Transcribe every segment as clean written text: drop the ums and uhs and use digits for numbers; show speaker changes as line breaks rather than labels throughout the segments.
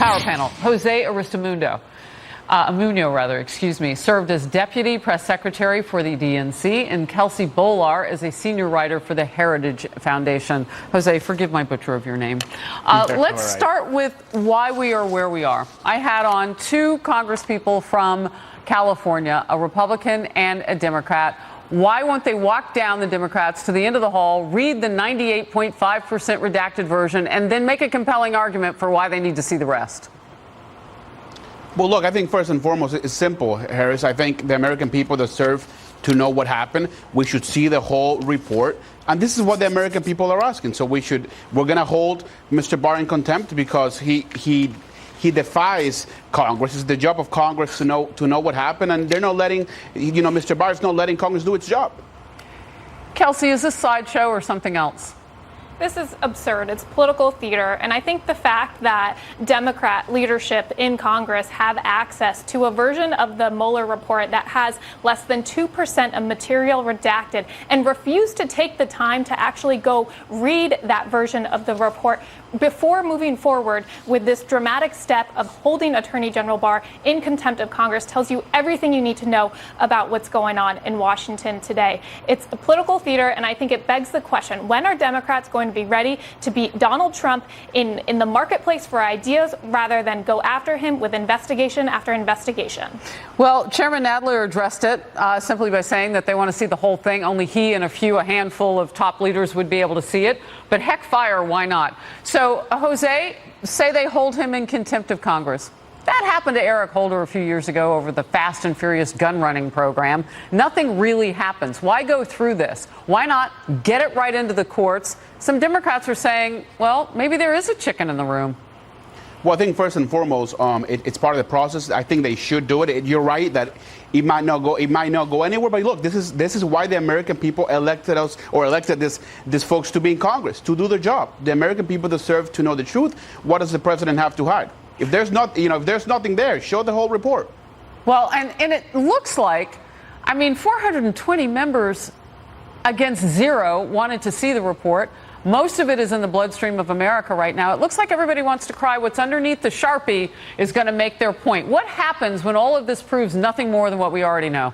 Power panel. Jose Aristimuño, served as deputy press secretary for the DNC, and Kelsey Bolar is a senior writer for the Heritage Foundation. Jose, forgive my butcher of your name. Let's start with why we are where we are. I had on two congresspeople from California, a Republican and a Democrat. Why won't they walk down, the Democrats, to the end of the hall, read the 98.5% redacted version, and then make a compelling argument for why they need to see the rest?
Well, look, I think first and foremost, it's simple, Harris. I think the American people deserve to know what happened. We should see the whole report. And this is what the American people are asking. So we're going to hold Mr. Barr in contempt because he defies Congress. It's the job of Congress to know what happened. And they're not letting, Mr. Barr is not letting Congress do its job.
Kelsey, is this sideshow or something else?
This is absurd. It's political theater. And I think the fact that Democrat leadership in Congress have access to a version of the Mueller report that has less than 2% of material redacted and refuse to take the time to actually go read that version of the report before moving forward with this dramatic step of holding Attorney General Barr in contempt of Congress tells you everything you need to know about what's going on in Washington today. It's a political theater, and I think it begs the question, when are Democrats going to be ready to beat Donald Trump in the marketplace for ideas rather than go after him with investigation after investigation?
Well, Chairman Nadler addressed it simply by saying that they want to see the whole thing. Only he and a handful of top leaders would be able to see it. But heck fire, why not? So, Jose, say they hold him in contempt of Congress. That happened to Eric Holder a few years ago over the Fast and Furious gun running program. Nothing really happens. Why go through this? Why not get it right into the courts? Some Democrats are saying, well, maybe there is a chicken in the room.
Well, I think first and foremost, it's part of the process. I think they should do it. You're right that it might not go anywhere. But look, this is why the American people elected us or elected these folks to be in Congress, to do their job. The American people deserve to know the truth. What does the president have to hide? If there's nothing there, show the whole report.
Well, and it looks like, 420 members against 0 wanted to see the report. Most of it is in the bloodstream of America right now. It looks like everybody wants to cry. What's underneath the Sharpie is going to make their point. What happens when all of this proves nothing more than what we already know?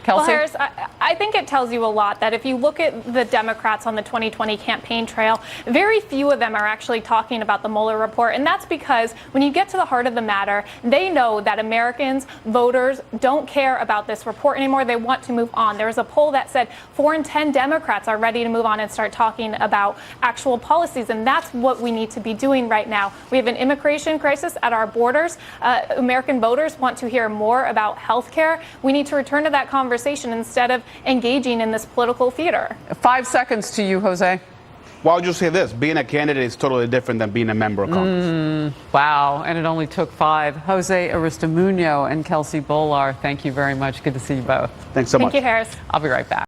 Kelsey?
Well, Harris, I think it tells you a lot that if you look at the Democrats on the 2020 campaign trail, very few of them are actually talking about the Mueller report. And that's because when you get to the heart of the matter, they know that Americans, voters, don't care about this report anymore. They want to move on. There was a poll that said 4 in 10 Democrats are ready to move on and start talking about actual policies. And that's what we need to be doing right now. We have an immigration crisis at our borders. American voters want to hear more about health care. We need to return to that conversation instead of engaging in this political theater.
5 seconds to you, Jose.
Well, I'll just say this. Being a candidate is totally different than being a member of Congress.
Wow. And it only took 5. Jose Aristimuño and Kelsey Bolar, thank you very much. Good to see you both.
Thanks so much.
Thank you, Harris.
I'll be right back.